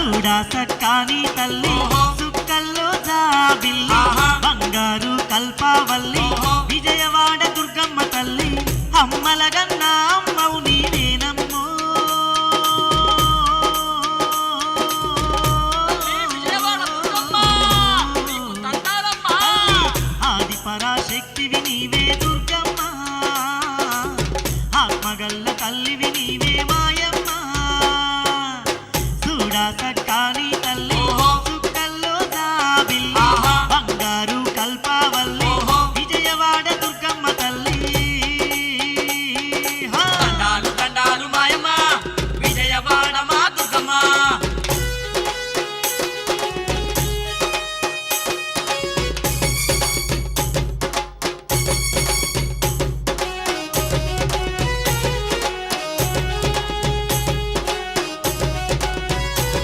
చూడా సక్కాని తల్లి సుక్కల్లో జాబిల్లి బంగారు కల్పావల్లి విజయవాడ దుర్గమ్మ తల్లి అమ్మలగన్న అమ్మవు నీవేనమ్మో ఆది పరాశక్తివి నీవే దుర్గమ్మ ఆత్మగల్ల తల్లివి నీవే మాయమ్మ చూడా సక్కాని